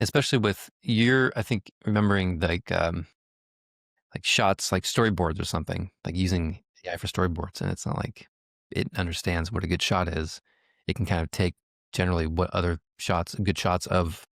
especially with I think remembering like shots, like storyboards or something, like using AI for storyboards, and it's not like it understands what a good shot is. It can kind of take generally what other shots, good shots of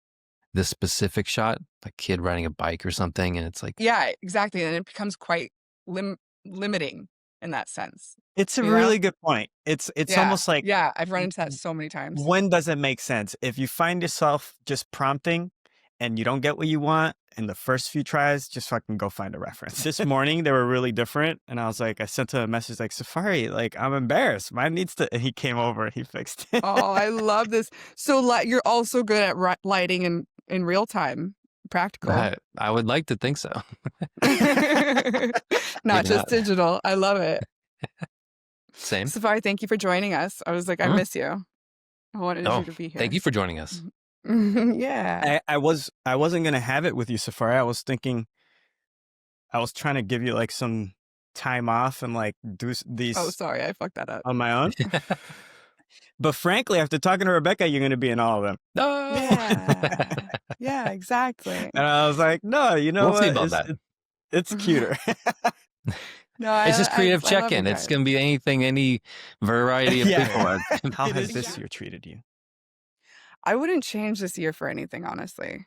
this specific shot, like kid riding a bike or something, and it's like, Yeah, exactly, and it becomes quite limiting in that sense, It's a you know? really good point. It's Yeah, almost like, yeah, I've run w into that so many times. when does it make sense? If you find yourself just prompting and you don't get what you want in the first few tries, just fucking go find a reference. This morning, they were really different, and I sent a message like, "Safari, like, I'm embarrassed. Mine needs to," and he came over, he fixed it. Oh, I love this. So, you're also good at lighting in real time, practical. I would like to think so. Not Maybe just not. digital, I love it. Same. Safari, thank you for joining us. I was like, I Mhm. miss you. I wanted Oh, you to be thank here. you for joining us. Yeah. I wasn't gonna have it with you, Safari. I was trying to give you, like, some time off and, like, do Oh, these sorry, I fucked that up. on my own. But frankly, after talking to Rebekah, you're gonna be in all of them. No. Yeah. Yeah, exactly. And I was like, "No, you know We'll see what? about that. It's cuter." No, It's just creative I love you check-in. It's guys. going to be anything, any variety of people. Yeah. How It has is this year treated you? I wouldn't change this year for anything, honestly.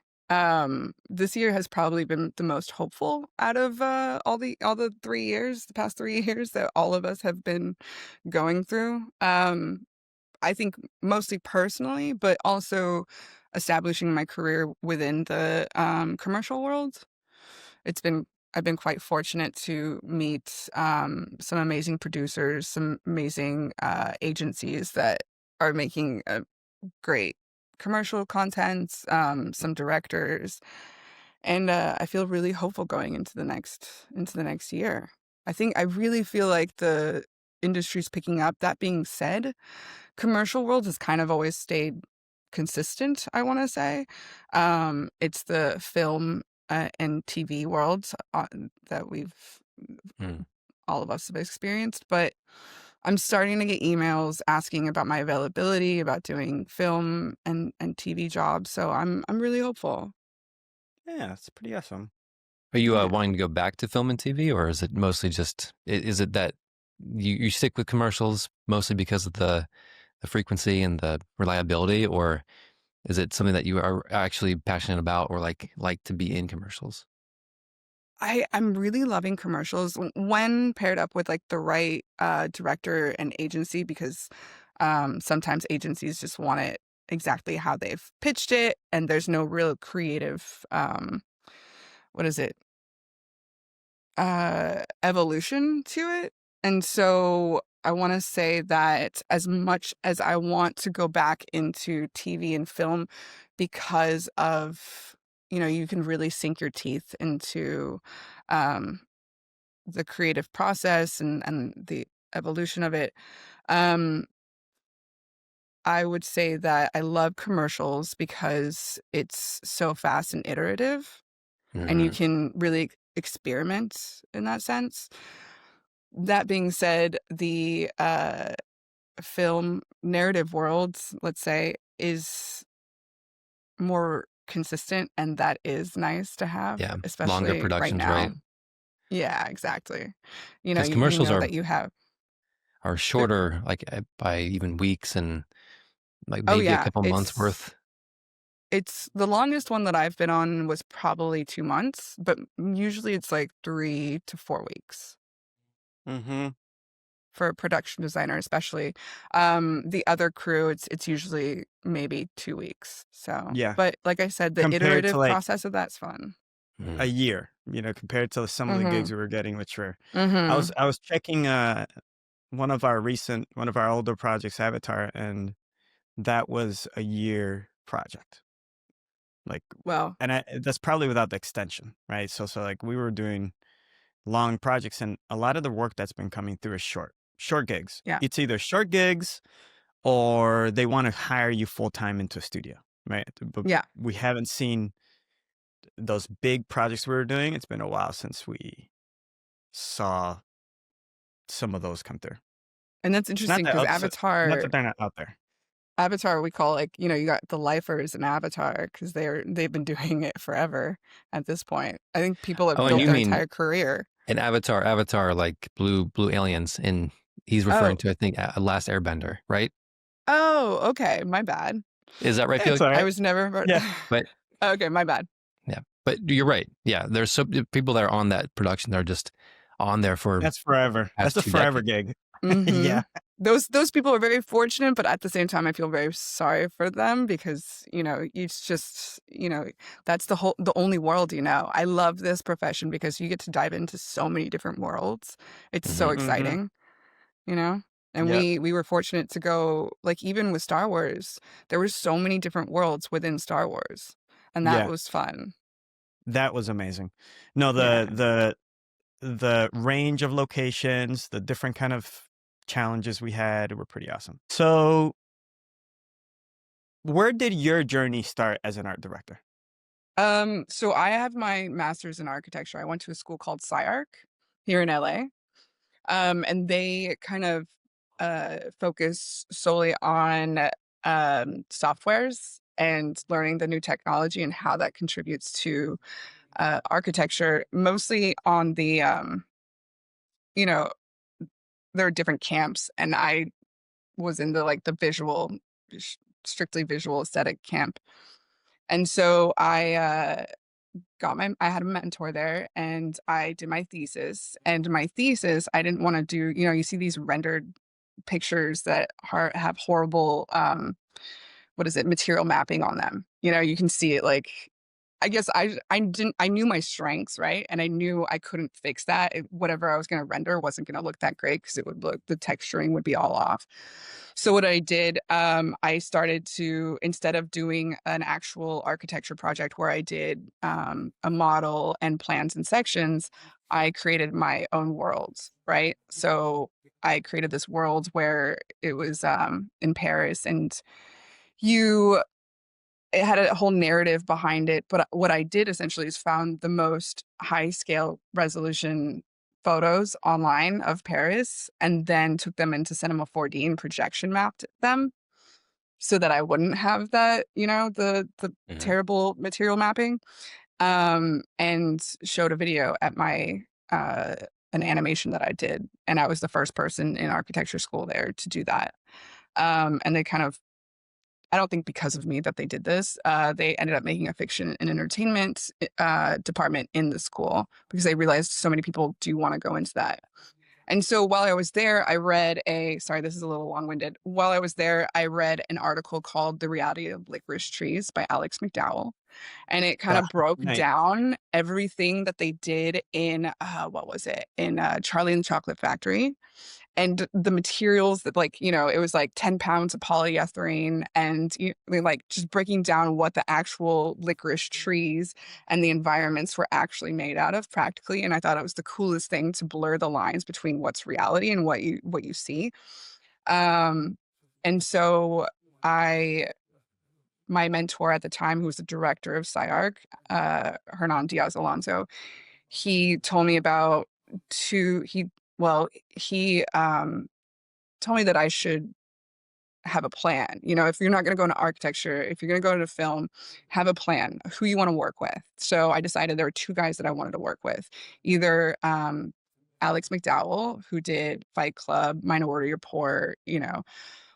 This year has probably been the most hopeful out of, all the 3 years, the past 3 years that all of us have been going through. I think mostly personally, but also establishing my career within the, commercial world. It's been I've been quite fortunate to meet, some amazing producers, some amazing, agencies that are making a great commercial content, some directors, and, I feel really hopeful going into the next year. I really feel like the industry's picking up. That being said, commercial world has kind of always stayed consistent, I wanna say. It's the film, and TV world, that Mm. all of us have experienced, but I'm starting to get emails asking about my availability, about doing film and TV jobs, so I'm really hopeful. Yeah, it's pretty awesome. Are you Yeah. wanting to go back to film and TV, or is it mostly just, is it that you stick with commercials mostly because of the frequency and the reliability, or is it something that you are actually passionate about or like to be in commercials? I'm really loving commercials when paired up with, like, the right, director and agency because, sometimes agencies just want it exactly how they've pitched it, and there's no real creative, what is it? Evolution to it. And so I wanna say that as much as I want to go back into TV and film because of, you can really sink your teeth into, um, the creative process and the evolution of it. Um, I would say that I love commercials because it's so fast and iterative, and you Mhm. can really experiment in that sense. That being said, the, film narrative world, let's say, is more consistent, and that is nice to have, Yeah, longer especially right productions, right? now. Yeah, exactly. Because You commercials know that you have are there shorter, like by even weeks and like Oh, maybe a yeah, couple months worth. it's the longest one that I've been on was probably 2 months, but usually it's, like, 3 to 4 weeks. Mhm. For a production designer, especially. The other crew, it's usually maybe 2 weeks, so Yeah. but like I said, the Compared to, iterative like, process of that's fun. a Mm. year, compared to some of the gigs Mhm, we were getting, which were mhm. I was checking, one of our older projects, Avatar, and that was a year project. Like, Well, and that's probably without the extension, right? Like, we were doing long projects, and a lot of the work that's been coming through is short gigs. yeah, It's either short gigs or they want to hire you full time into a studio, right? But yeah, we haven't seen those big projects we were doing. It's been a while since we saw some of those come through. and that's Not interesting that because not Avatar that they're not out there. Avatar, we call like, you got the lifers in Avatar because they've been doing it forever at this point. I think people have Oh, and built you their mean entire career. an Avatar like blue aliens, and he's referring Oh, to, I think, a Last Airbender, right? oh, okay, my bad. Is that right, It's Felix? all I right. was never. Yeah, But Okay, my bad. yeah, but you're right. Yeah, there's some people that are on that production that are just on there for that's forever. That's past a two forever decades. gig. Hmm. Yeah, Those people are very fortunate, but at the same time, I feel very sorry for them because it's just that's the only world you know. I love this profession because you get to dive into so many different worlds. It's so Hmm. hmm exciting, you know. And yep, we were fortunate to go like even with Star Wars, there were so many different worlds within Star Wars, and that yeah. was fun. That was amazing. No, Yeah. the range of locations, the different kind of challenges we had were pretty awesome. So, where did your journey start as an art director? So I have my master's in architecture. I went to a school called SciArc here in LA. And they kind of focus solely on softwares and learning the new technology and how that contributes to architecture, mostly on the, you know, there are different camps, and I was in the like the visual, strictly visual aesthetic camp. And so I had a mentor there and I did my thesis. And my thesis, I didn't want to do, you see these rendered pictures that have horrible what is it, material mapping on them. You can see it like I guess I knew my strengths, right? And I knew I couldn't fix that. Whatever I was going to render wasn't going to look that great because it would look the texturing would be all off. So what I did, I started to instead of doing an actual architecture project where I did a model and plans and sections, I created my own worlds, right? So I created this world where it was in Paris and you it had a whole narrative behind it. But what I did essentially is found the most high scale resolution photos online of Paris and then took them into Cinema 4D and projection mapped them so that I wouldn't have that, the Hmm. terrible material mapping. And showed a video at my an animation that I did. And I was the first person in architecture school there to do that. And they kind of I don't think because of me that they did this. They ended up making a fiction and entertainment department in the school because they realized so many people do want to go into that. And so while I was there, I read sorry, this is a little long winded. While I was there, I read an article called The Reality of Licorice Trees by Alex McDowell. And it kind Ah, of broke nice. down everything that they did in, what was it? In Charlie and the Chocolate Factory and the materials that it was like 10 pounds of polyethylene and like just breaking down what the actual licorice trees and the environments were actually made out of practically. And I thought it was the coolest thing to blur the lines between what's reality and what you see. um and so I my mentor at the time, who was the director of SciArc, Hernan Diaz Alonso, he told me about two he well he told me that I should have a plan. If you're not going to go into architecture, if you're going to go into film, have a plan, who you want to work with. So I decided there were two guys that I wanted to work with, either Alex McDowell, who did Fight Club, Minority Report,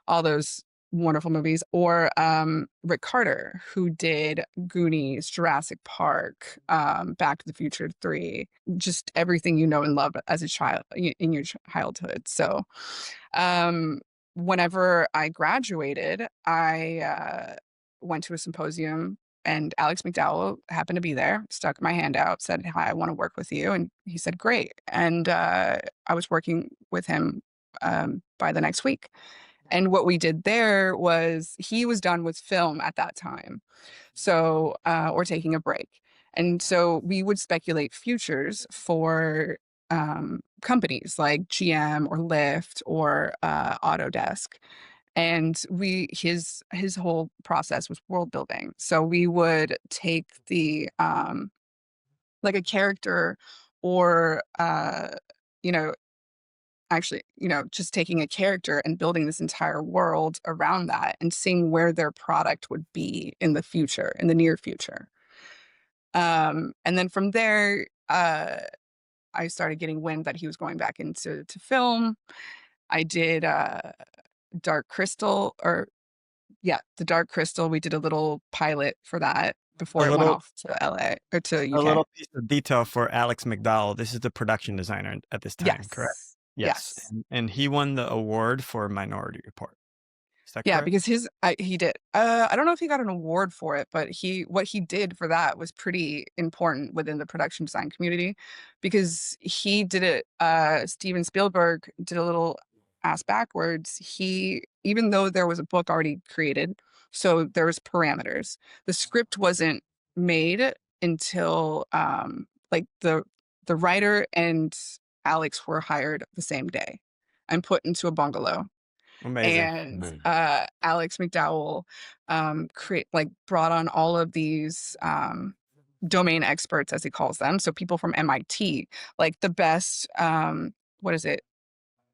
all those wonderful movies, or Rick Carter, who did Goonies, Jurassic Park, Back to the Future 3, just everything you know and love as a child in your childhood. So um, whenever I graduated, I went to a symposium and Alex McDowell happened to be there, stuck my hand out, said, "Hi, I want to work with you." And he said, "Great." And I was working with him by the next week. And what we did there was he was done with film at that time. So, or taking a break. And so we would speculate futures for companies like GM or Lyft or Autodesk. And his whole process was world building. So we would take the like a character or you know actually, just taking a character and building this entire world around that and seeing where their product would be in the future, in the near future. And then from there, I started getting wind that he was going back into film. I did Dark Crystal, or yeah, the Dark Crystal. We did a little pilot for that A before it went little off to LA or to a UK. little piece of detail for Alex McDowell. This is the production designer at this time, correct? Yes. Yes, Yes. and he won the award for Minority Report. Is that Yeah, correct? because he did. I don't know if he got an award for it, but what he did for that was pretty important within the production design community, because he did it. Steven Spielberg did a little ass backwards. Even though there was a book already created, so there was parameters. The script wasn't made until like the writer and Alex were hired the same day and put into a bungalow, Amazing. and Alex McDowell brought on all of these domain experts, as he calls them, so people from MIT, like the best what is it,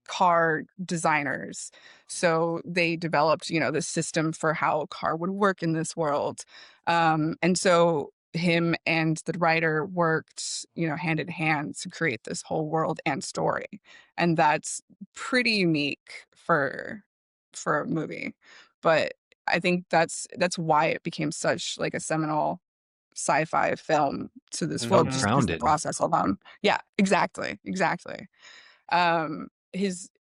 car designers. So they developed, the system for how a car would work in this world. And so him and the writer worked, hand in hand to create this whole world and story. And that's pretty unique for a movie. But I think that's why it became such like a seminal sci-fi film to this So world, Mhm. just because the grounded. process alone. Yeah, exactly.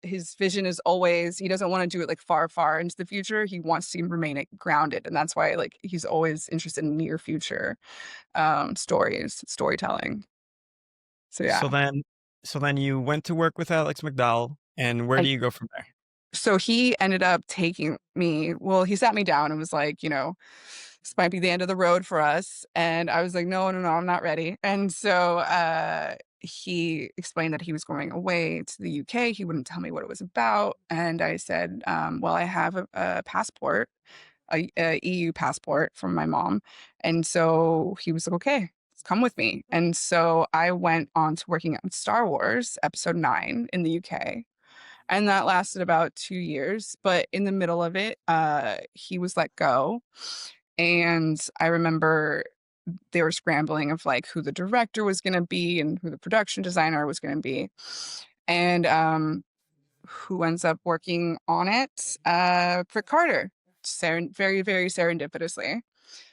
His vision is always, he doesn't want to do it like far into the future. He wants to remain grounded, and that's why like he's always interested in near future storytelling. So So yeah. then so then you went to work with Alex McDowell, and where I do you go from there? So he ended up taking me, well, he sat me down and was like, this might be the end of the road for us. And I was like, no, no, no, I'm not ready. And so he explained that he was going away to the UK. He wouldn't tell me what it was about. And I said, well, I have a passport, a EU passport from my mom. And so he was like, okay, come with me. And so I went on to working on Star Wars Episode 9 in the UK, and that lasted about 2 years. But in the middle of it, he was let go, and I remember they were scrambling of like who the director was going to be and who the production designer was going to be, and who ends up working on it, Rick Carter, very very serendipitously.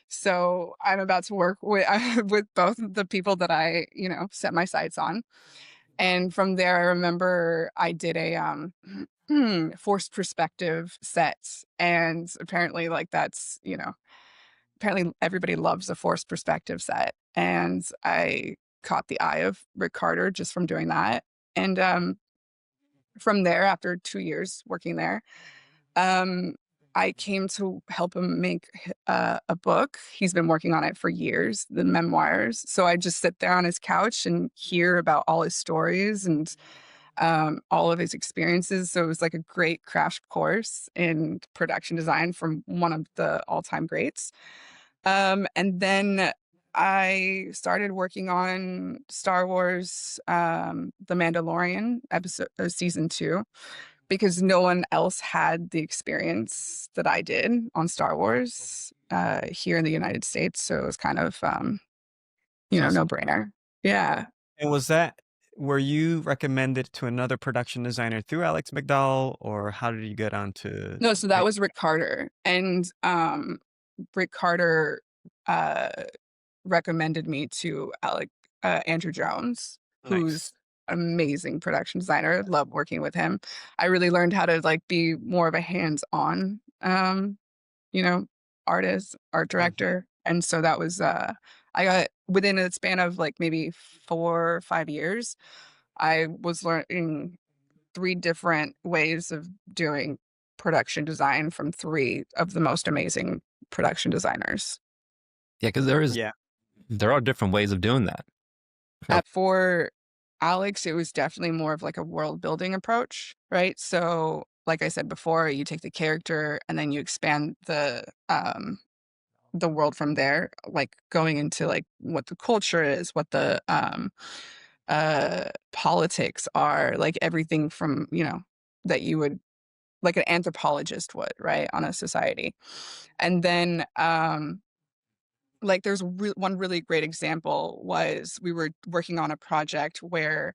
So I'm about to work with with both the people that I set my sights on. And from there, I remember I did a forced perspective set, and apparently, like that's apparently everybody loves a forced perspective set, and I caught the eye of Rick Carter just from doing that. And from there, after 2 years working there, um, I came to help him make a book. He's been working on it for years, the memoirs. So I just sit there on his couch and hear about all his stories and all of his experiences. So it was like a great crash course in production design from one of the all-time greats. And then I started working on Star Wars, The Mandalorian season 2, because no one else had the experience that I did on Star Wars here in the United States. So it was kind of, It's no awesome. brainer. Yeah. And were you recommended to another production designer through Alex McDowell, or how did you get onto No, so that it? was Rick Carter. And Rick Carter uh, recommended me to Andrew Jones, Nice. who's amazing production designer. Love working with him. I really learned how to like be more of a hands-on, you know, art Mhm. director. And so that was I got within a span of like maybe 4 or 5 years, I was learning 3 different ways of doing production design from 3 of the most amazing production designers. Yeah, because Yeah. there are different ways of doing that. So For Alex, it was definitely more of like a world building approach, right? So, like I said before, you take the character and then you expand the world from there, like going into like what the culture is, what the politics are, like everything from, that you would, like an anthropologist would, right, on a society. And then like there's one really great example was we were working on a project where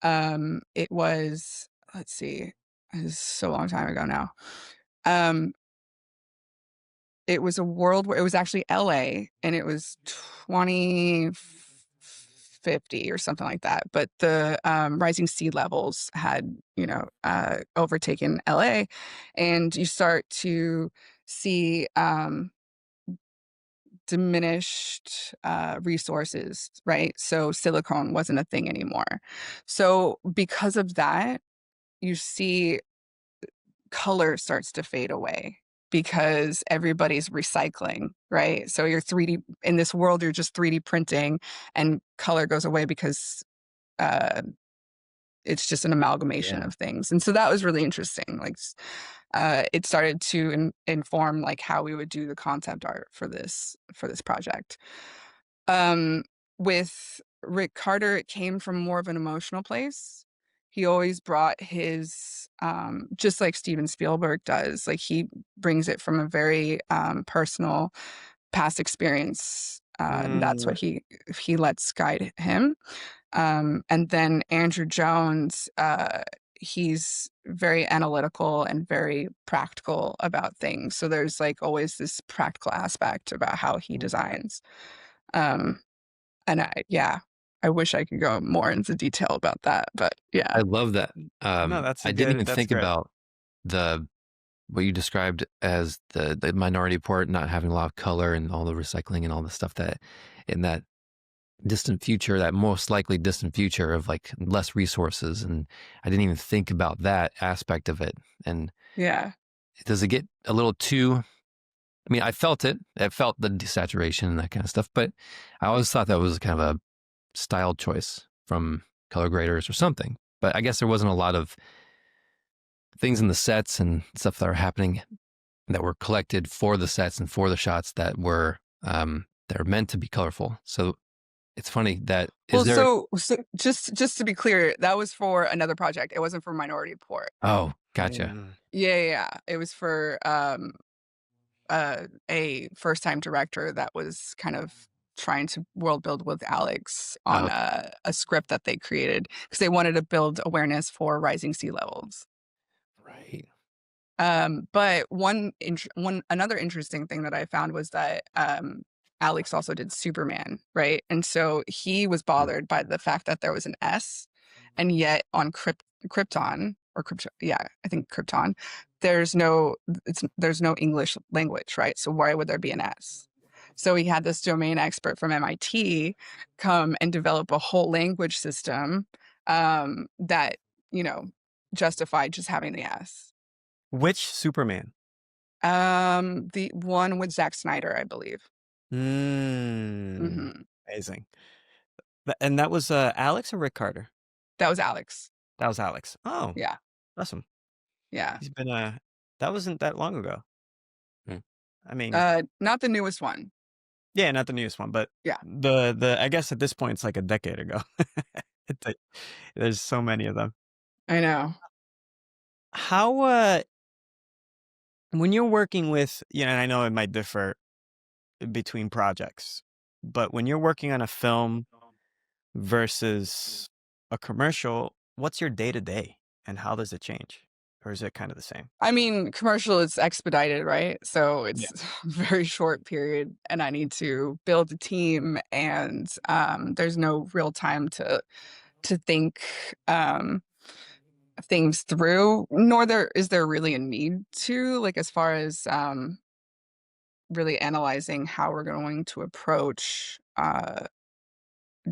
it was, let's see, it was so long time ago now. Um it was a world where it was actually LA, and it was 2050 or something like that. But the rising sea levels had, overtaken LA, and you start to see diminished resources, right? So silicone wasn't a thing anymore. So because of that, you see color starts to fade away because everybody's recycling, right? So you're 3D in this world, you're just 3D printing, and color goes away because uh, it's just an amalgamation Yeah. of things. And so that was really interesting. Like, it started to inform like how we would do the concept art for this project. Um, with Rick Carter, it came from more of an emotional place. He always brought his, just like Steven Spielberg does, like he brings it from a very personal past experience. And that's Mm, what he lets guide him. And then Andrew Jones, he's very analytical and very practical about things. So there's like always this practical aspect about how he designs. Um, and yeah, I wish I could go more into detail about that, but I yeah. love that. no, that's a I didn't good. even That's think great. about the what you described as the minority report not having a lot of color and all the recycling and all the stuff that in that distant future, that most likely distant future of like less resources. And I didn't even think about that aspect of it. And Yeah. does it get a little too, I mean, I felt it. I felt the desaturation and that kind of stuff, but I always thought that was kind of a style choice from color graders or something. But I guess there wasn't a lot of things in the sets and stuff that are happening that were collected for the sets and for the shots that are meant to be colorful. So it's funny that is Well, there. so just to be clear, that was for another project. It wasn't for Minority Report. Oh, gotcha. Mm. Yeah, yeah, yeah. It was for a first-time director that was kind of trying to world build with Alex on Oh, a script that they created because they wanted to build awareness for rising sea levels. right. But one another interesting thing that I found was that Alex also did Superman, right? And so he was bothered by the fact that there was an S, and yet on Krypton or Krypton, yeah, I think Krypton, there's no there's no English language, right? So why would there be an S? So he had this domain expert from MIT come and develop a whole language system that you know justified just having the S. Which Superman? The one with Zack Snyder, I believe. Mm, Mhm. amazing. And that was Alex or Rick Carter? That was Alex. That was Alex. Oh, Yeah, awesome. yeah. He's been that wasn't that long ago. Mm. I mean, Not the newest one. yeah, not the newest one, but Yeah, the I guess at this point it's like a decade ago. It's like- There's so many of them. I know. How when you're working with, and I know it might differ between projects, but when you're working on a film versus a commercial, what's your day to day and how does it change? Or is it kind of the same? I mean, commercial is expedited, right? So Yeah. it's a very short period, and I need to build a team, and there's no real time to think things through. Nor there really a need to, like, as far as really analyzing how we're going to approach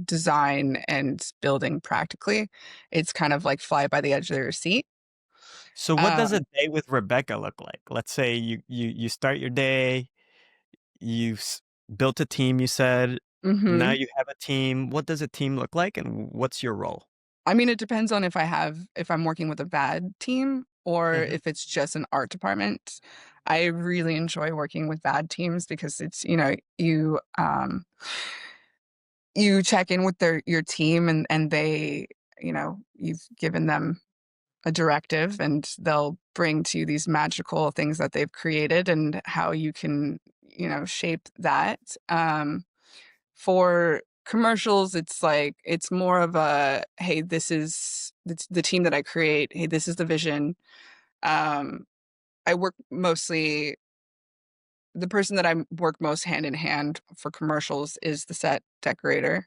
design and building practically. It's kind of like fly by the edge of your seat. So what does a Um, day with Rebecca look like? Let's say you start your day, built a team, you said. Now mhm. you have a team. What does a team look like and what's your role? I mean, it depends on if I'm working with a VAD team or Mhm. if it's just an art department. I really enjoy working with VAD teams because it's, you check in with your team, and they, you've given them a directive, and they'll bring to you these magical things that they've created and how you can, shape that. For commercials, it's like, it's more of a, hey, this is the team that I create. Hey, this is the vision. I work mostly, the person that I work most hand in hand for commercials is the set decorator.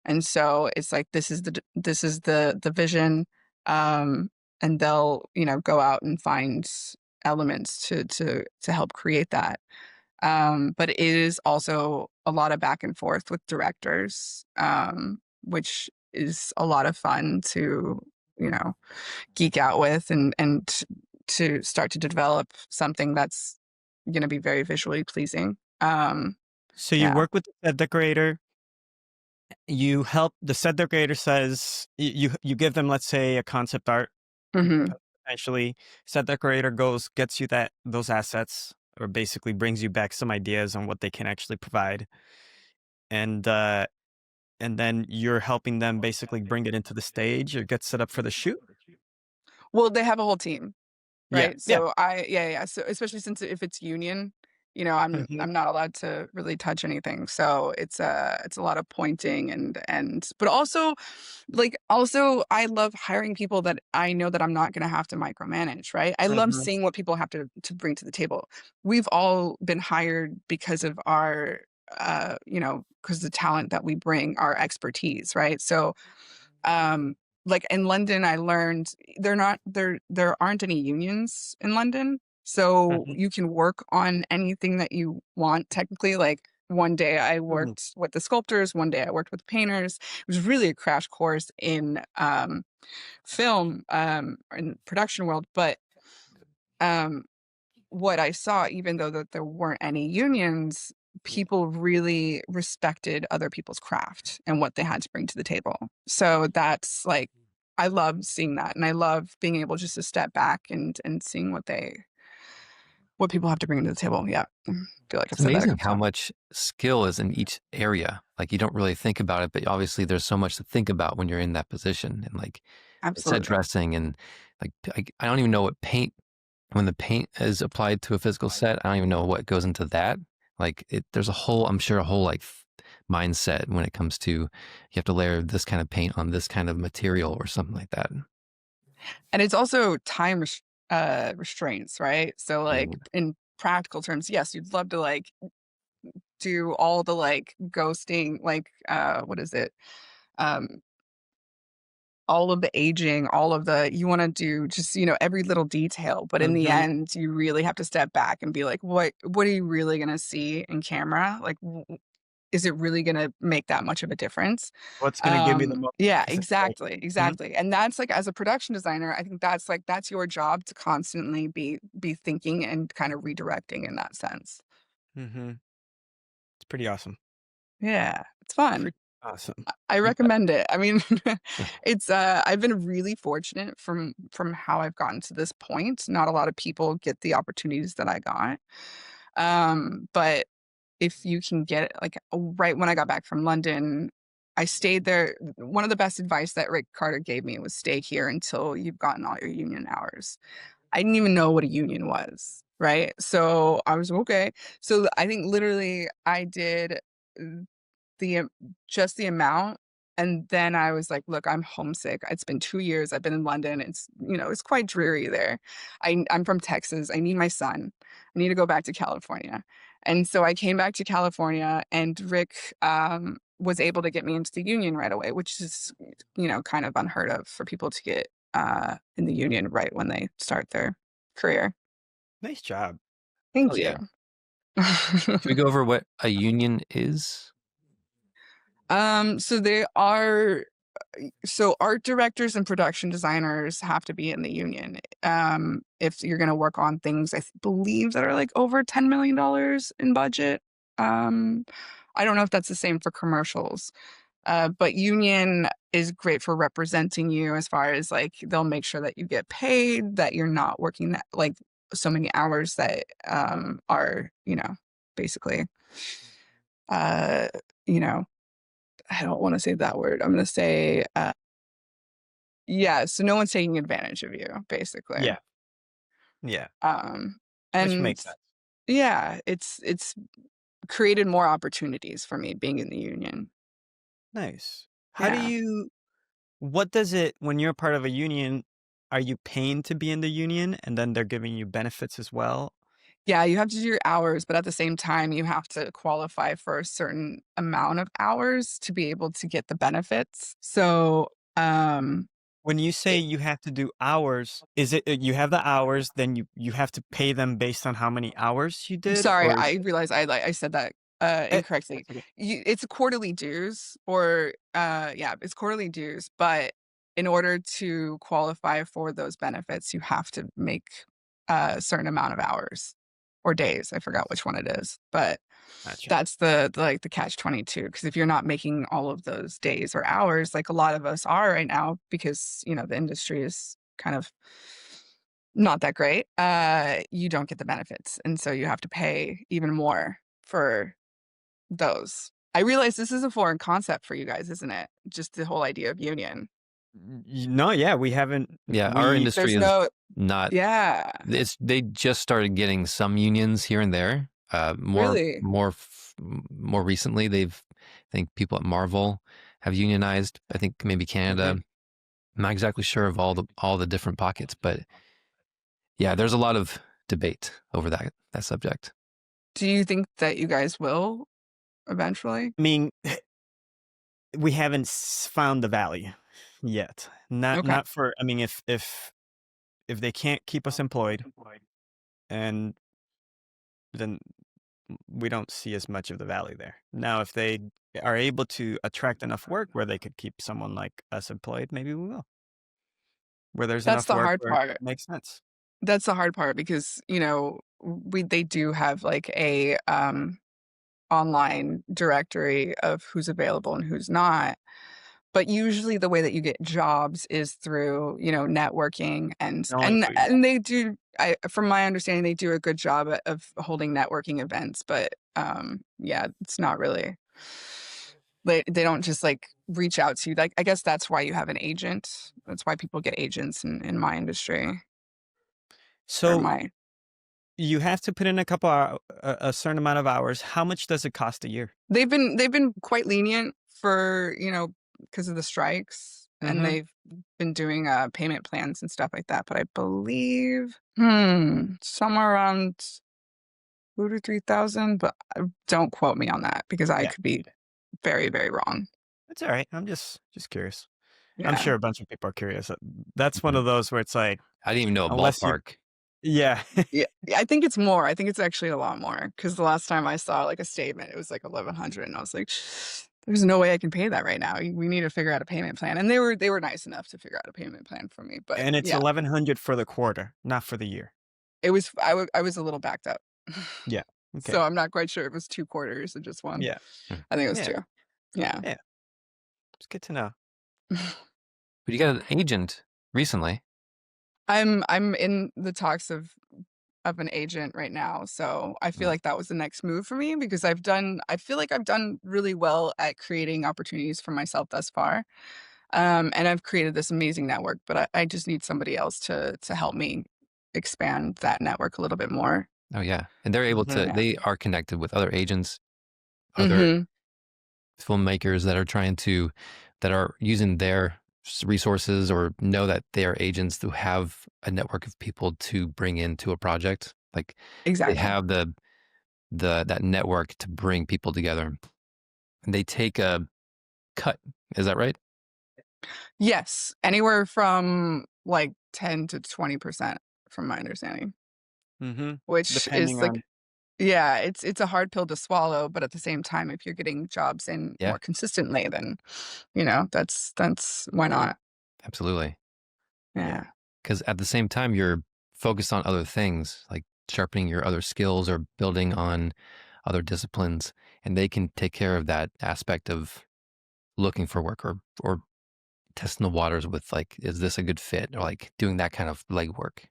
And so it's like, this is the vision. Um, and they'll, go out and find elements to help create that. But it is also a lot of back and forth with directors, which is a lot of fun to, geek out with, and to start to develop something that's going to be very visually pleasing. So you Yeah. work with the set decorator. You help the set decorator says you give them, let's say, a concept art. Hmm. Essentially, set decorator gets you those assets, or basically brings you back some ideas on what they can actually provide, and then you're helping them basically bring it into the stage or get set up for the shoot. Well, they have a whole team. Yeah, Right. yeah. So yeah. So especially since if it's union, Hmm. I'm not allowed to really touch anything. So it's a lot of pointing, but also, I love hiring people that I know that I'm not going to have to micromanage, right? I love Hmm. seeing what people have to bring to the table. We've all been hired because of our because the talent that we bring, our expertise, right? So um like in London, I learned there aren't any unions in London. So Hmm. you can work on anything that you want technically. Like one day I Hmm. worked with the sculptors, one day I worked with painters. It was really a crash course in film in production world. But um what I saw, even though that there weren't any unions, people really respected other people's craft and what they had to bring to the table. So that's like, I love seeing that, and I love being able just to step back and seeing what people have to bring to the table. Yeah, I feel like I've It's said that a amazing couple how times. much skill is in each area. Like you don't really think about it, but obviously there's so much to think about when you're in that position. And like set Absolutely. dressing, and I don't even know what paint, when the paint is applied to a physical set, I don't even know what goes into that. Like there's a whole, I'm sure a whole like mindset when it comes to, you have to layer this kind of paint on this kind of material or something like that. And it's also time restraints, right? So like Ooh. in practical terms, yes, you'd love to like do all the like ghosting, like what is it? Um all of the aging, all of the, you want to do just, every little detail, but in the Hmm. end, you really have to step back and be like, what are you really going to see in camera? Like, is it really going to make that much of a difference? What's going to give me the most? Yeah, Like, exactly, exactly. And that's like, as a production designer, I think that's your job to constantly be thinking and kind of redirecting in that sense. mm-hmm. It's pretty awesome. Yeah, it's fun. Pretty awesome. I Yeah. recommend it. I mean, it's I've been really fortunate from how I've gotten to this point. Not a lot of people get the opportunities that I got. But if you can get it, like right when I got back from London, I stayed there. One of the best advice that Rick Carter gave me was stay here until you've gotten all your union hours. I didn't even know what a union was, right? So I was okay. So I think literally I did the just the amount, and then I was like, "Look, I'm homesick. It's been 2 years. I've been in London. It's quite dreary there. I'm from Texas. I need my son. I need to go back to California." And so I came back to California, and Rick was able to get me into the union right away, which is, kind of unheard of for people to get in the union right when they start their career. Nice job. Thank Hell you. yeah. Should we go over what a union is? So they are so art directors and production designers have to be in the union. If you're going to work on things, believe that are like over $10 million in budget. Um, I don't know if that's the same for commercials. But union is great for representing you as far as like they'll make sure that you get paid, that you're not working that like so many hours that are, basically uh, you know, I don't want to say that word. I'm going to say, yeah. So no one's taking advantage of you, basically. Yeah. Yeah. Um, Which and makes sense. yeah, it's created more opportunities for me being in the union. Nice. Yeah. What does it, when you're part of a union, are you paying to be in the union and then they're giving you benefits as well? Yeah, you have to do your hours, but at the same time, you have to qualify for a certain amount of hours to be able to get the benefits. So, When you say it, you have to do hours, is it you have the hours, then you have to pay them based on how many hours you did, sorry, or I is realized I said that incorrectly. that's okay. It's quarterly dues, or yeah, it's quarterly dues. But in order to qualify for those benefits, you have to make a certain amount of hours or days. I forgot which one it is, but Gotcha. that's the catch 22. Because if you're not making all of those days or hours, like a lot of us are right now, because the industry is kind of not that great, you don't get the benefits. And so you have to pay even more for those. I realize this is a foreign concept for you guys, isn't it? Just the whole idea of union. No, yeah, we haven't. Yeah, our We industry There's is no, not. yeah, They just started getting some unions here and there. really. More recently, I think people at Marvel have unionized. I think maybe Canada. Mhm. I'm not exactly sure of all the different pockets, but yeah, there's a lot of debate over that subject. Do you think that you guys will eventually? I mean, we haven't found the value yet. Not Okay. not for. I mean, if they can't keep us employed, and then we don't see as much of the value there. Now, if they are able to attract enough work where they could keep someone like us employed, maybe we will. Where there's That's enough the work hard where it part. makes sense. That's the hard part because, they do have like a online directory of who's available and who's not. But usually the way that you get jobs is through, networking and No, and and they do, from my understanding, they do a good job of holding networking events, but yeah, it's not really, they don't just like reach out to you. Like, I guess that's why you have an agent. That's why people get agents in my industry or So my you have to put in a certain amount of hours. How much does it cost a year? they've been quite lenient for, because of the strikes, and Mhm. they've been doing payment plans and stuff like that. But I believe somewhere around 2 to 3 thousand, but don't quote me on that because I Yeah. could be very, very wrong. It's all right. I'm just curious. I'm Yeah. sure a bunch of people are curious. That's one Mhm. of those where it's like, I didn't even know a unless you ballpark. yeah. Yeah, I think it's more. I think it's actually a lot more because the last time I saw like a statement, it was like 1,100, and I was like, "There's no way I can pay that right now. We need to figure out a payment plan." And they were nice enough to figure out a payment plan for me. But And it's yeah, 1,100 for the quarter, not for the year. I was a little backed up, Yeah. so Okay. I'm not quite sure if it was 2 quarters or just one. Yeah. Hmm. I think it was Yeah. two. Yeah. Yeah. It's good to know. But you got an agent recently. I'm in the talks of an agent right now. So I feel Mm. like that was the next move for me because I feel like I've done really well at creating opportunities for myself thus far. And I've created this amazing network, but I just need somebody else to help me expand that network a little bit more. Oh yeah, and they're able to. Mhm. Yeah. They are connected with other agents, other Hmm. filmmakers that are using their resources or know that they are agents who have a network of people to bring into a project. Like they Exactly. have that network to bring people together, and they take a cut. Is that right? Yes. Anywhere from like 10 to 20% from my understanding, Mhm. which is Depending like, on yeah, it's a hard pill to swallow, but at the same time, if you're getting jobs in Yeah, more consistently, then that's why not? absolutely. yeah. Yeah, Because at the same time, you're focused on other things, like sharpening your other skills or building on other disciplines, and they can take care of that aspect of looking for work or testing the waters with like, is this a good fit? Or like doing that kind of legwork.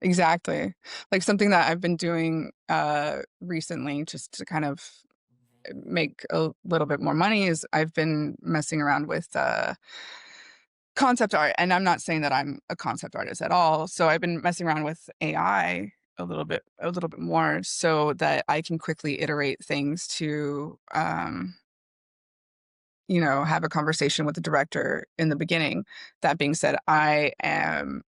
exactly. Like something that I've been doing recently, just to kind of make a little bit more money is I've been messing around with concept art, and I'm not saying that I'm a concept artist at all. So I've been messing around with AI a little bit more so that I can quickly iterate things to have a conversation with the director in the beginning. That being said, I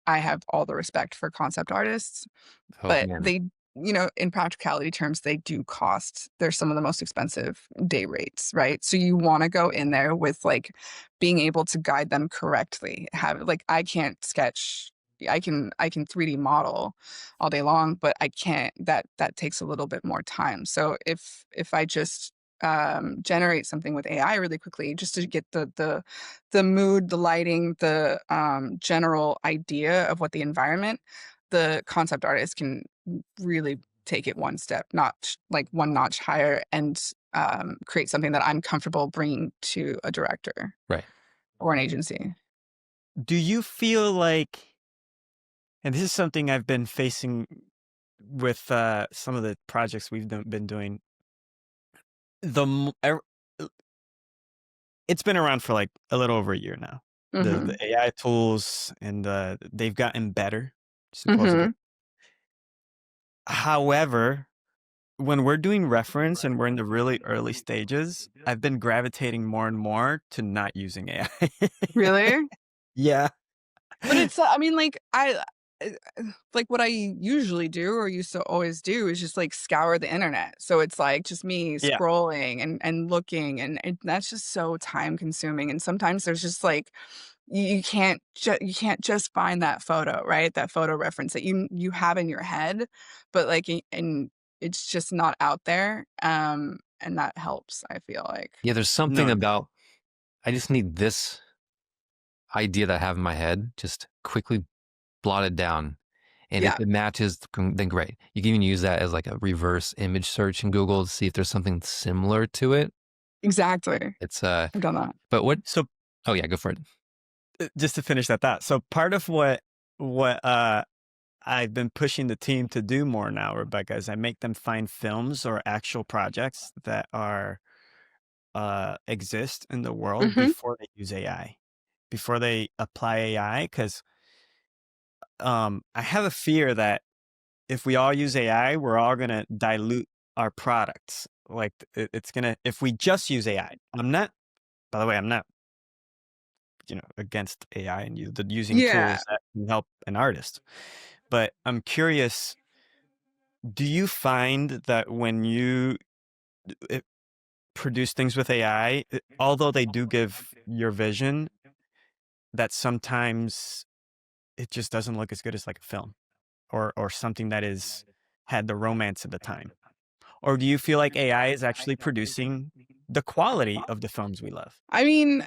have all the respect for concept artists, Oh but man. they, in practicality terms, they do cost. They're some of the most expensive day rates, right? So you want to go in there with like being able to guide them correctly. Have like I can't sketch. I can 3D model all day long, but I can't. That takes a little bit more time. So if I just generate something with AI really quickly, just to get the mood, the lighting, the general idea of what the environment, the concept artist can really take it one step, notch, like one notch higher, and create something that I'm comfortable bringing to a director Right. or an agency. Do you feel like, and this is something I've been facing with some of the projects we've been doing, it's been around for like a little over a year now. The Hmm. AI tools, and they've gotten better, supposedly. Hmm. However, when we're doing reference and we're in the really early stages, I've been gravitating more and more to not using AI. Really? Yeah. But it's, I mean, like uh, like what I usually do or used to always do is just like scour the internet. So it's like just me Yeah. scrolling and looking, and that's just so time consuming. And sometimes there's just like you can't just find that photo, right? That photo reference that you have in your head, but like and it's just not out there. And that helps, I feel like. Yeah, there's something No. about I just need this idea that I have in my head just quickly blotted down. And if Yeah, it matches, then great. You can even use that as like a reverse image search in Google to see if there's something similar to it. exactly. It's I've done that. but what? So Oh yeah, go for it. just to finish that thought. So part of what I've been pushing the team to do more now, Rebekah, is I make them find films or actual projects that are exist in the world Hmm. before they use AI, before they apply AI. Because I have a fear that if we all use AI, we're all gonna dilute our products. Like it's gonna, if we just use AI. I'm not. By the way, I'm not, against AI and using Yeah. tools that can help an artist. But I'm curious, do you find that when you uh, produce things with AI, although they do give your vision, that sometimes it just doesn't look as good as like a film or something that is had the romance of the time? Or do you feel like AI is actually producing the quality of the films we love? I mean,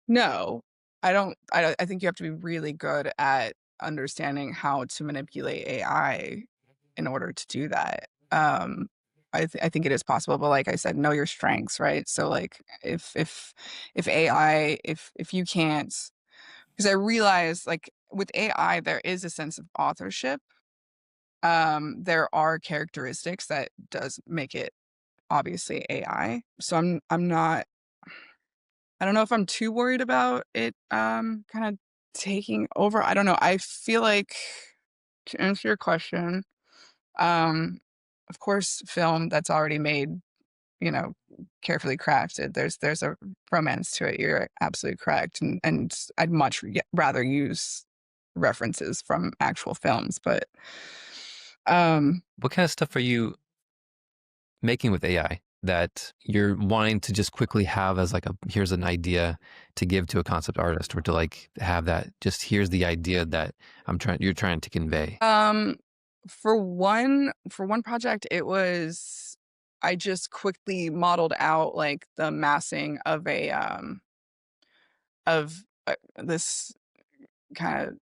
no, I don't. I think you have to be really good at understanding how to manipulate AI in order to do that. I think it is possible, but like I said, know your strengths, right? So like if AI, if you can't, because I realize like with AI there is a sense of authorship. There are characteristics that does make it obviously AI. So I'm not, I don't know if I'm too worried about it kind of taking over. I don't know. I feel like, to answer your question, um of course film that's already made, you know, carefully crafted, there's a romance to it. You're absolutely correct. And I'd much rather use references from actual films, but um What kind of stuff are you making with AI that you're wanting to just quickly have as like a here's an idea to give to a concept artist, or to like have that just here's the idea that you're trying to convey? um for one project, it was, I just quickly modeled out like the massing of a this kind of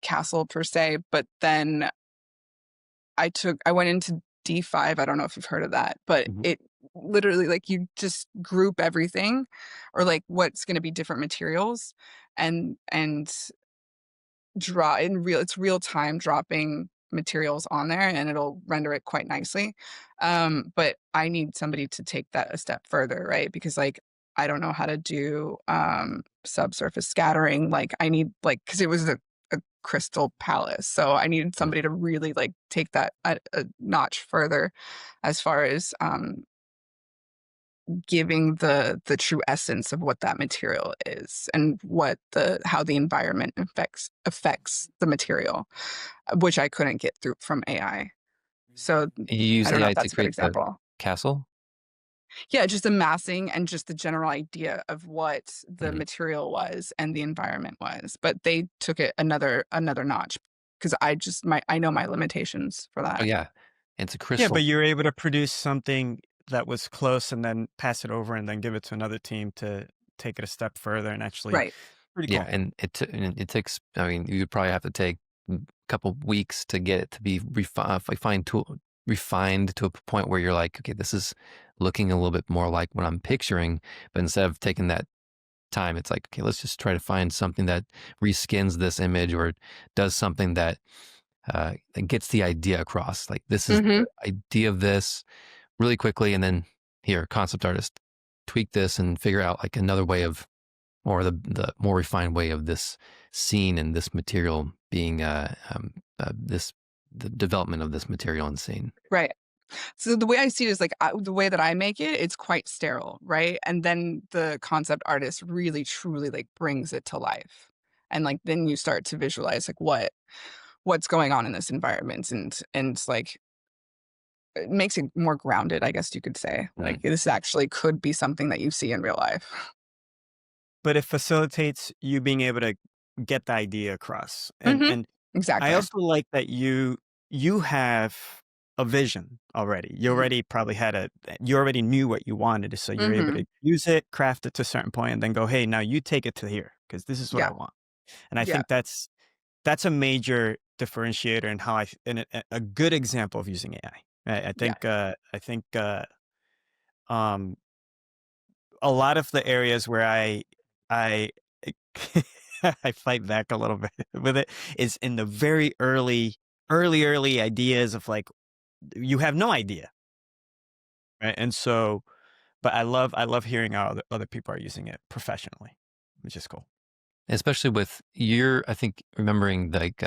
castle per se, but then I went into D5. I don't know if you've heard of that, but Mhm. it literally, like, you just group everything, or like what's going to be different materials, and draw in real, it's real time dropping materials on there, and it'll render it quite nicely. But I need somebody to take that a step further, right? Because like I don't know how to do subsurface scattering. Like I need like because it was a crystal palace, so I needed Yeah. somebody to really like take that a notch further as far as giving the true essence of what that material is and what the how the environment affects the material, which I couldn't get through from AI. So And you I use don't know AI if to that's a good create the example. castle? Yeah, just the massing and just the general idea of what the Mhm. material was and the environment was. But they took it another notch because I know my limitations for Oh, that. yeah. It's a Yeah, crystal. but you're able to produce something that was close and then pass it over and then give it to another team to take it a step further and actually Right. pretty Yeah, cool. and it takes, I mean, you would probably have to take a couple weeks to get it to be refined to a point where you're like, okay, this is looking a little bit more like what I'm picturing. But instead of taking that time, it's like, okay, let's just try to find something that reskins this image or does something that gets the idea across. Like, this is Hmm. the idea of this really quickly, and then here, concept artist, tweak this and figure out like another way of, or the more refined way of this scene and this material being this the development of this material and scene. Right. So the way I see it is like the way that I make it, it's quite sterile, right? And then the concept artist really truly like brings it to life. And like then you start to visualize like what's going on in this environment and like it makes it more grounded, I guess you could say. Mm. Like this actually could be something that you see in real life. But it facilitates you being able to get the idea across. And Hmm. and I Exactly. also like that you have a vision already. You Hmm. already probably you already knew what you wanted, so you're able Hmm. to use it, craft it to a certain point, and then go, hey, now you take it to here because this is what I Yeah. want. And I Yeah. think that's a major differentiator in how and a good example of using AI. I Yeah. think um a lot of the areas where I I fight back a little bit with it is in the very early ideas of like you have no idea, right? And so, but I love hearing how other people are using it professionally, which is cool. Especially with your, I think remembering like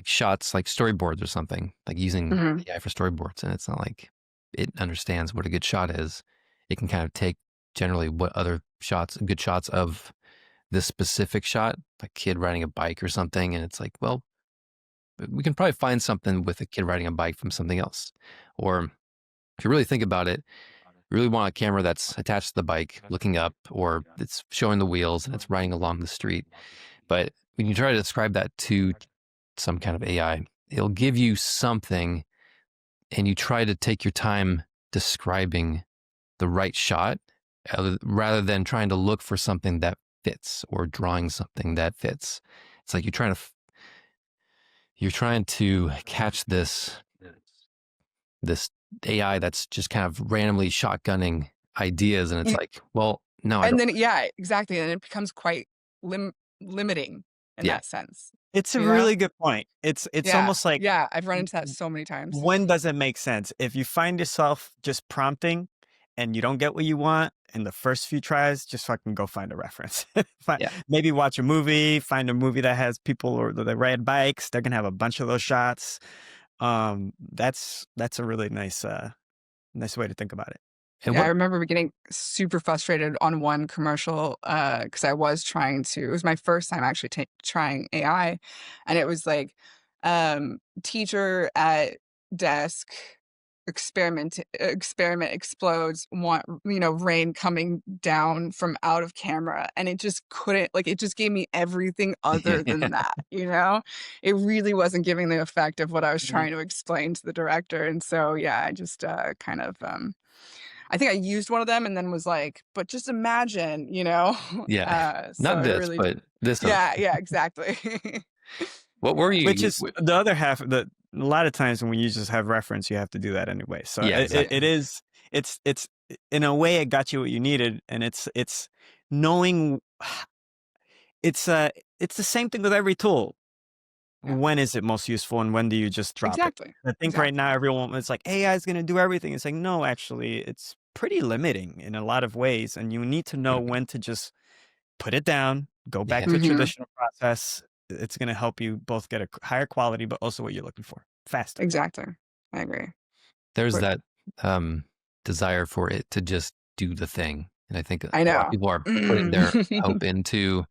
shots, like storyboards or something, like using Hmm. AI for storyboards, and it's not like it understands what a good shot is. It can kind of take generally what other shots, good shots of this specific shot, like kid riding a bike or something, and it's like, well, we can probably find something with a kid riding a bike from something else. Or if you really think about it, you really want a camera that's attached to the bike, looking up, or it's showing the wheels and it's riding along the street. But when you try to describe that to some kind of AI, it'll give you something, and you try to take your time describing the right shot rather than trying to look for something that fits or drawing something that fits. It's like you're trying to catch this AI that's just kind of randomly shotgunning ideas, and it's like, well, no, I And don't. then yeah, exactly. And it becomes quite limiting in Yeah, that sense. It's a You know? really good point. It's Yeah. almost like Yeah. I've run into that so many times. when does it make sense? If you find yourself just prompting and you don't get what you want in the first few tries, just fucking go find a reference. yeah. Maybe watch a movie, find a movie that has people or that ride bikes. They're gonna have a bunch of those shots. That's a really nice way to think about it. And Yeah, I what? remember getting super frustrated on one commercial because I was trying to. It was my first time actually trying AI, and it was like, teacher at desk, experiment explodes. Want rain coming down from out of camera, and it just couldn't like it just gave me everything other than that. It really wasn't giving the effect of what I was trying to explain to the director, and so yeah, I just kind of I think I used one of them and then was like, "But just imagine," you know? Yeah, So not it this, really but this other. yeah, yeah, exactly. What were Which you? is the other half. A lot of times when you just have reference, you have to do that anyway. So Yeah, Yeah. it exactly. is. It's in a way it got you what you needed, and it's knowing. It's uh it's the same thing with every tool. Yeah. when is it most useful and when do you just drop it? Exactly. I think right Exactly. now everyone is like, AI is going to do everything. It's like, no, actually, it's pretty limiting in a lot of ways. And you need to know Mhm. when to just put it down, go back Yeah. to a Mhm. traditional process. It's going to help you both get a higher quality, but also what you're looking for faster. Exactly. I agree. There's But that um, desire for it to just do the thing, and I think a I lot of know. people are putting their hope into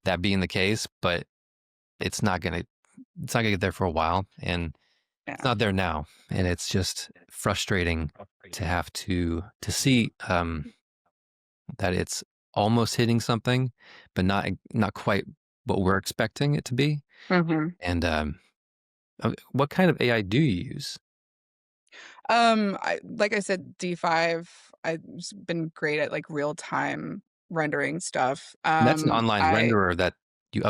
that being the case, but it's not gonna it's not gonna get there for a while, and it's Yeah. not there now, and it's just frustrating to have to see that it's almost hitting something, but not quite what we're expecting it to be. Mhm. And what kind of AI do you use? I like I said, D5, I've been great at, like, real time rendering stuff. And that's an online I renderer that you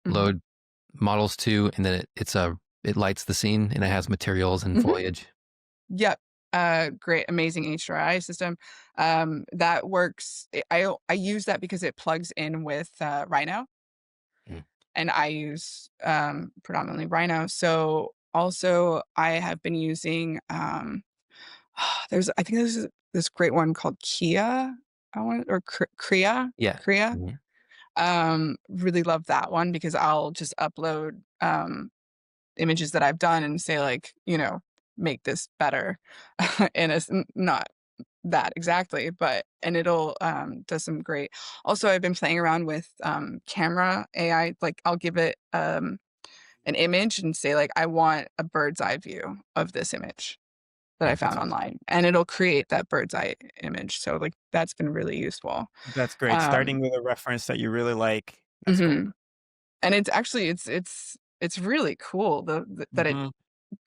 Mhm. upload models to, and then it lights the scene and it has materials and Mhm. foliage. Yep. Great, amazing HDRI system. That works. I use that because it plugs in with, Rhino, Mm. and I use, predominantly Rhino. So, also, I have been using, I think there's this great one called Kia, I want or Krea? Yeah. Krea? Mhm. Really love that one because I'll just upload, images that I've done and say, like, "Make this better." And it's not that exactly, but and it'll, does some great also, I've been playing around with, camera AI, like, I'll give it, an image and say, like, "I want a bird's eye view of this image that I That's found awesome. online," and it'll create that bird's eye image, so, like, that's been really useful. That's great. Um Starting with a reference that you really like. That's gold. Mhm, and it's actually it's really cool that it Hmm.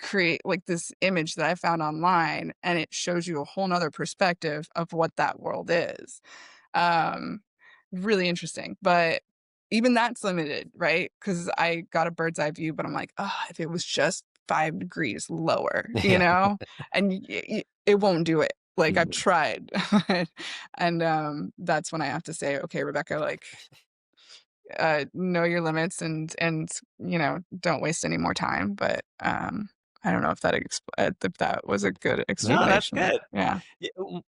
create like this image that I found online, and it shows you a whole nother perspective of what that world is. Um, Really interesting, but even that's limited, right? Because I got a bird's eye view, but I'm like, "Oh, if it was just 5 degrees lower," Yeah. And it won't do it. Like, I've Mhm. tried. And, that's when I have to say, "Okay, Rebecca, like, know your limits and, don't waste any more time," but, I don't know if that was a good No, that's explanation, but good. yeah.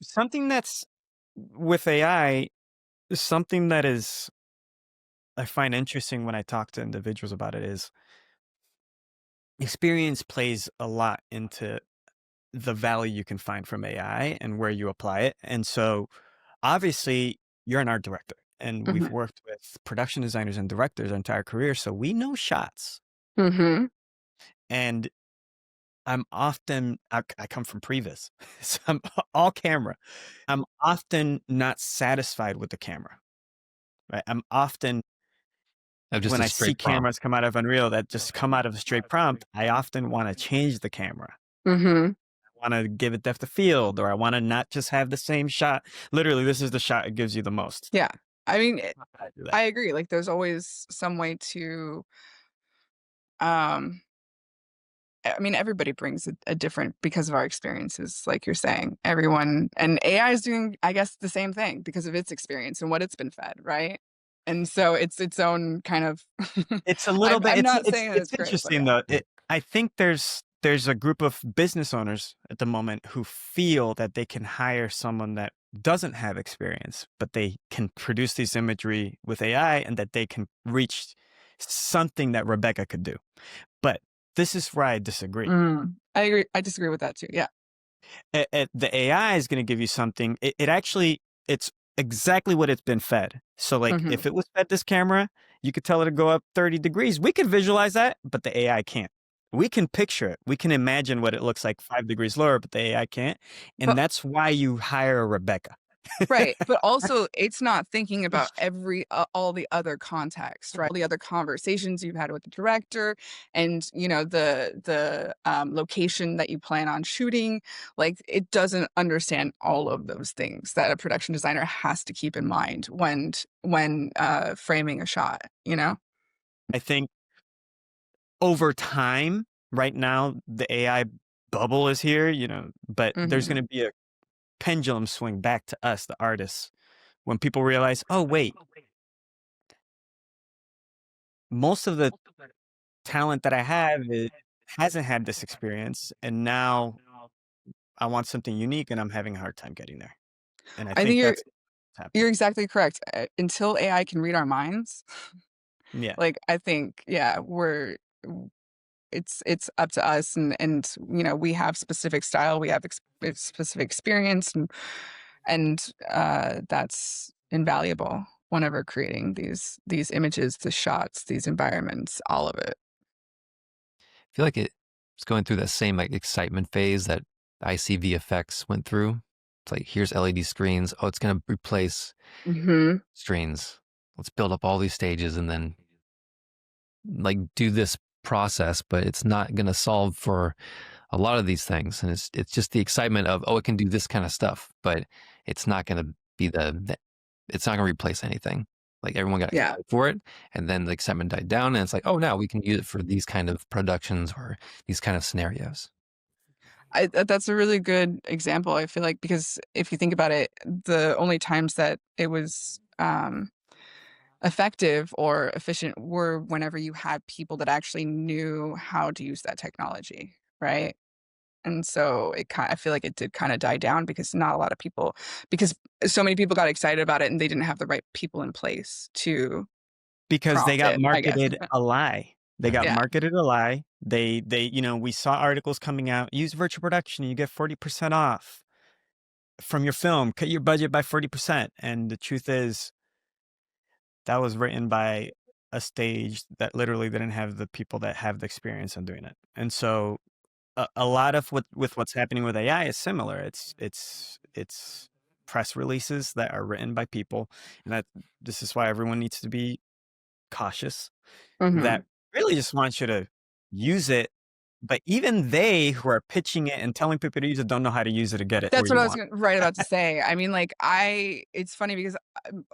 Something that's with AI, something that is I find interesting when I talk to individuals about it is experience plays a lot into the value you can find from AI and where you apply it. And so obviously you're an art director and we've Mhm. worked with production designers and directors our entire career. So we know shots. Mhm. And I come from previs, so I'm all camera. I'm often not satisfied with the camera, right? I'm often Of just when a I see straight prompt. cameras come out of Unreal that just come out of a straight prompt, I often wanna change the camera. Mhm. I wanna give it depth of field, or I wanna not just have the same shot. Literally, this is the shot it gives you the most. Yeah. I mean, I do that. I agree, like, there's always some way to, um I mean, everybody brings a different because of our experiences, like you're saying. Everyone and AI is doing, I guess, the same thing because of its experience and what it's been fed, right? And so it's its own kind of It's a little bit I'm not saying that it's it's great, but interesting yeah. though. I think there's a group of business owners at the moment who feel that they can hire someone that doesn't have experience, but they can produce this imagery with AI and that they can reach something that Rebecca could do. But this is where I disagree. I agree. I disagree with that too. Yeah. The AI is going to give you something. It actually, it's exactly what it's been fed. So, like, Mhm. if it was fed this camera, you could tell it to go up 30 degrees. We could visualize that, but the AI can't. We can picture it. We can imagine what it looks like 5 degrees lower, but the AI can't. And But that's why you hire a Rebecca. right, but also it's not thinking about all the other context, right? All the other conversations you've had with the director and, location that you plan on shooting, like, it doesn't understand all of those things that a production designer has to keep in mind when framing a shot, you know? I think over time, right now, the AI bubble is here, but there's Mhm. going to be a pendulum swing back to us, the artists, when people realize, oh, wait, most of the talent that I have hasn't had this experience, and now I want something unique, and I'm having a hard time getting there. And I I think think you're that's what's you're happening. exactly correct. Until AI can read our minds, Yeah, like, I think, yeah, it's up to us, and we have specific style, we have specific experience, and that's invaluable whenever creating these images, the shots, these environments, all of it. I feel like it's going through that same like excitement phase that ICVFX went through. It's like, here's LED screens. Oh, it's going to replace Mhm. screens. Let's build up all these stages and then like do this process, but it's not going to solve for a lot of these things. And it's just the excitement of, oh, it can do this kind of stuff, but it's not going to be it's not going to replace anything. Like everyone got Yeah. excited for it, and then the excitement died down, and it's like, oh, now we can use it for these kind of productions or these kind of scenarios. That's a really good example, I feel like, because if you think about it, the only times that it was, effective or efficient were whenever you had people that actually knew how to use that technology, right? And so I feel like it did kinda die down because not a lot of people, because so many people got excited about it and they didn't have the right people in place to because they prompt got it, I guess. marketed a lie. They got Yeah. marketed a lie. We saw articles coming out, use virtual production, you get 40% off from your film, cut your budget by 40%. And the truth is, that was written by a stage that literally didn't have the people that have the experience on doing it. And so a lot of what's happening with AI is similar. It's press releases that are written by people, and that this is why everyone needs to be cautious. That Mhm. really just wants you to use it, but even they who are pitching it and telling people to use it don't know how to use it to get it where That's what you I was want. right about to say. I mean, like, it's funny because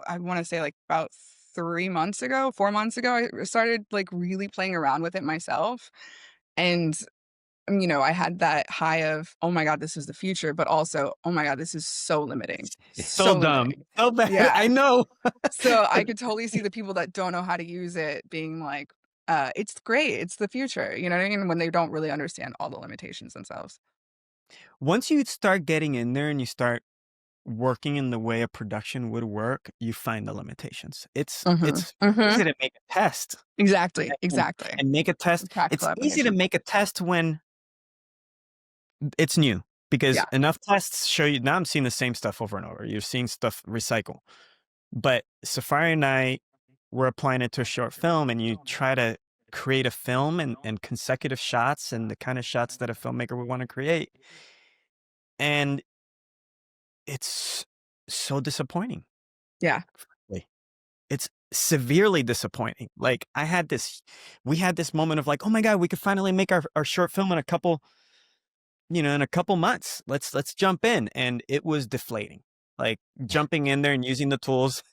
I wanna say, like, about 3 months ago, 4 months ago, I started, like, really playing around with it myself, and, I had that high of, "Oh my god, this is the future," but also, "Oh my god, this is so limiting, So so dumb, limiting." so bad. I Yeah. know. So, I could totally see the people that don't know how to use it being like, "It's great, it's the future," you know what I mean? When they don't really understand all the limitations themselves. Once you start getting in there and you start working in the way a production would work, you find the limitations. It's Mhm. it's Mhm. easy to make a test Exactly, and exactly. make a test. Practical It's easy to application. make a test when it's new because Yeah. enough tests show you. Now I'm seeing the same stuff over and over. You're seeing stuff recycle. But Safari and I were applying it to a short film, and you try to create a film and consecutive shots and the kind of shots that a filmmaker would want to create. And it's so disappointing. Yeah. Frankly. It's severely disappointing. Like we had this moment of like, oh my God, we could finally make our short film in a couple months. Let's jump in. And it was deflating. Like jumping in there and using the tools.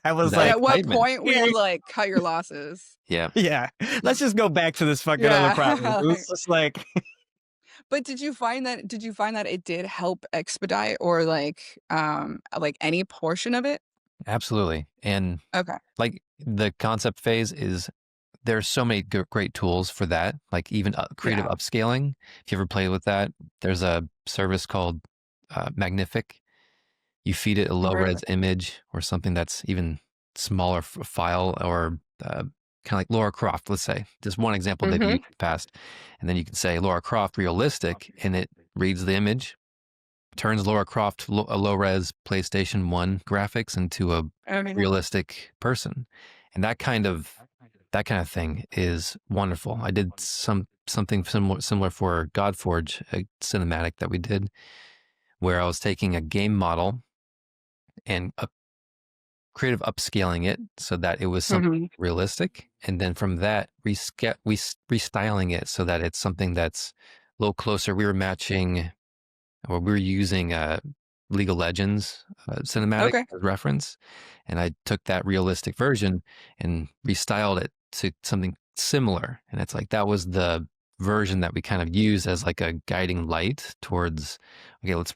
I was That At like, what excitement. point were you like, "Cut your losses"? Yeah, yeah, let's just go back to this fucking other project. Yeah. It was just like, But did you find that it did help expedite or, like, any portion of it? absolutely. And Okay. like the concept phase is there's so many great tools for that. Like even creative Yeah. upscaling. If you ever play with that, there's a service called Magnific. You feed it a low Never heard of res it. image or something that's even smaller file, or kind of like Laura Croft, let's say. Just one example they've used Mhm. in the past. And then you can say Laura Croft realistic, and it reads the image, turns Laura Croft a low res PlayStation 1 graphics into a Okay. realistic person. And that kind of thing is wonderful. I did something similar for Godforge, a cinematic that we did, where I was taking a game model and creative upscaling it so that it was something Mhm. realistic, and then from that restyling it so that it's something that's a little closer. We were matching, or we were using League of Legends cinematic Okay. as reference, and I took that realistic version and restyled it to something similar. And it's like that was the version that we kind of used as like a guiding light towards, okay, let's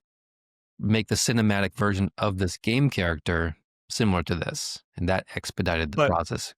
make the cinematic version of this game character similar to this, and that expedited the but process.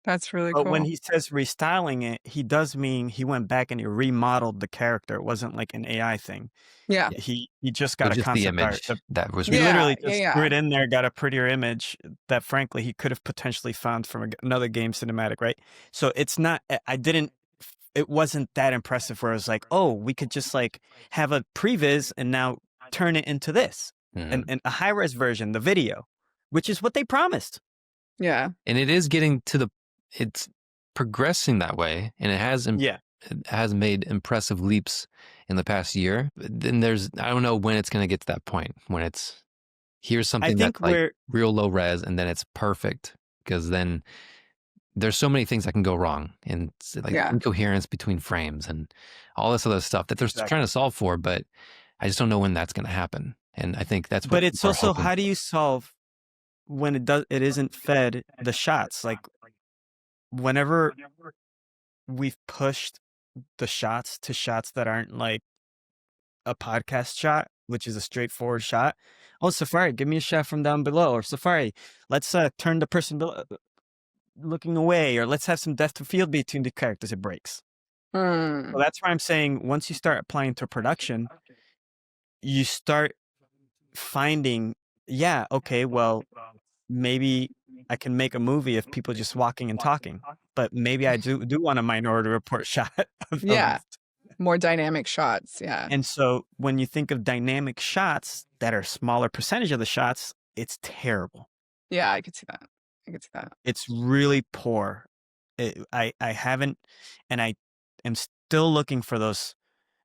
That's really But when cool. he says restyling it, he does mean he went back and he remodeled the character. It wasn't like an AI thing. Yeah. He just So got a just the concept art. image that was He removed. Yeah. literally Yeah. just threw Yeah. it in there, got a prettier image that frankly he could have potentially found from another game cinematic, right? So it's not, it wasn't that impressive where I was like, oh, we could just like have a previs and now turn it into this. Mhm. And a high-res version, the video, which is what they promised. Yeah. And it is getting to it's progressing that way, and it has made impressive leaps in the past year. But then I don't know when it's going to get to that point when here's I something think that's like real low res and then it's perfect, because then there's so many things that can go wrong, and like Yeah. incoherence between frames and all this other stuff that they're trying to solve for, but I just don't know when that's going to happen. And I think that's what But it's people are also, hoping. how do you solve when it isn't fed the shots? Like whenever we've pushed the shots to shots that aren't like a podcast shot, which is a straightforward shot. Oh, Safari, give me a shot from down below. Or Safari, let's turn the person looking away, or let's have some depth of field between the characters. It breaks. Mm. So that's why I'm saying once you start applying to production, you start finding, yeah, okay, well, maybe I can make a movie of people just walking and talking, but maybe I do want a Minority Report shot of Yeah. More dynamic shots. Yeah. And so when you think of dynamic shots that are a smaller percentage of the shots, it's terrible. Yeah, I could see that. I could see that. It's really poor. I haven't, and I am still looking for those.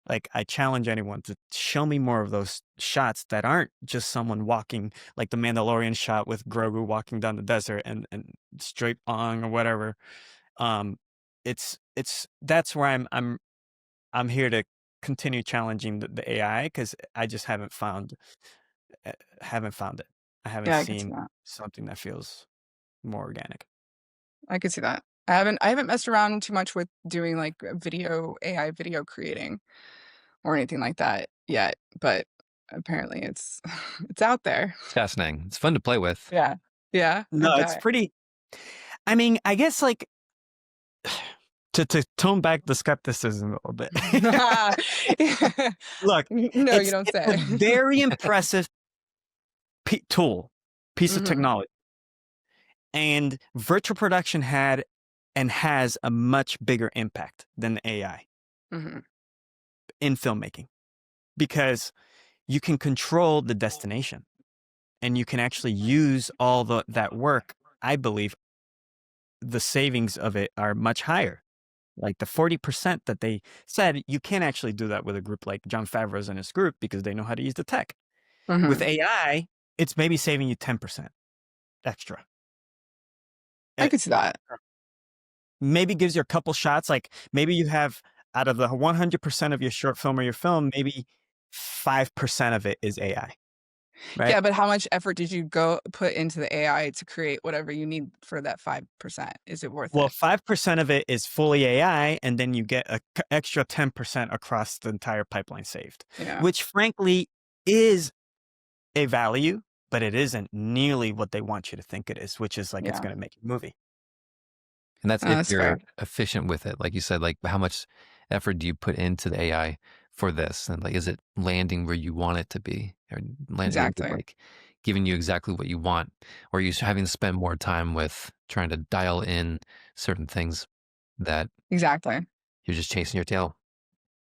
Like, I challenge anyone to show me more of those shots that aren't just someone walking, like the Mandalorian shot with Grogu walking down the desert and straight on or whatever. That's where I'm here to continue challenging the AI, because I just haven't found it. I haven't Yeah, I could see seen that. something that feels more organic. I could see that. I haven't messed around too much with doing like AI video creating or anything like that yet, but apparently it's it's out there. It's fascinating. It's fun to play with. Yeah. Yeah. I No, it's bet. pretty. I mean, I guess like to tone back the skepticism a little bit. Look, No, you don't it's say. a very impressive piece of Mhm. technology, and virtual production had and has a much bigger impact than the AI Mhm. in filmmaking, because you can control the destination and you can actually use all that work. I believe the savings of it are much higher. Like the 40% that they said, you can't actually do that with a group like Jon Favreau's and his group, because they know how to use the tech. With Mhm. AI, it's maybe saving you 10% extra. I could see that. Maybe gives you a couple shots. Like maybe you have, out of the 100% of your short film or your film, maybe 5% of it is AI. Right? Yeah, but how much effort did you put into the AI to create whatever you need for that 5%? Is it worth Well, it? 5% of it is fully AI, and then you get an extra 10% across the entire pipeline saved, Yeah. which frankly is a value, but it isn't nearly what they want you to think it is, which is like it's Yeah. going to make a movie. And that's if That's you're fair. efficient with it. Like you said, like how much effort do you put into the AI for this? And like, is it landing where you want it to be? Or landing, is it Exactly. like giving you exactly what you want? Or are you having to spend more time with trying to dial in certain things that Exactly. you're just chasing your tail?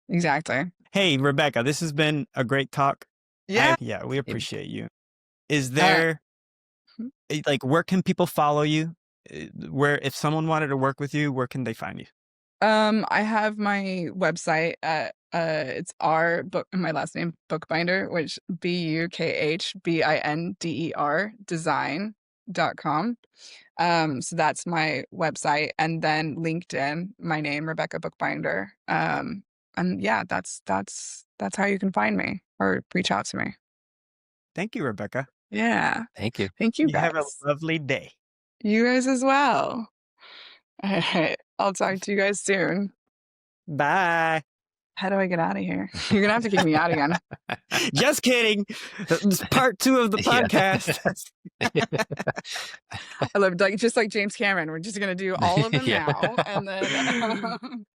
Exactly. Hey, Rebekah, this has been a great talk. Yeah. Yeah, we appreciate you. Is Uh, there, hmm. like, where can people follow you? Where, if someone wanted to work with you, where can they find you? I have my website at it's my last name Bukhbinder, which Bukhbinder design.com. So that's my website, and then LinkedIn, my name Rebekah Bukhbinder. And yeah, that's how you can find me or reach out to me. Thank you, Rebekah. Yeah. Thank you. Thank you You have a guys. lovely day. You guys as well. All right. I'll talk to you guys soon. Bye. How do I get out of here? You're gonna have to kick me out again. Just kidding. It's part 2 of the podcast. I love just like James Cameron. We're just gonna do all of them Yeah. now, and then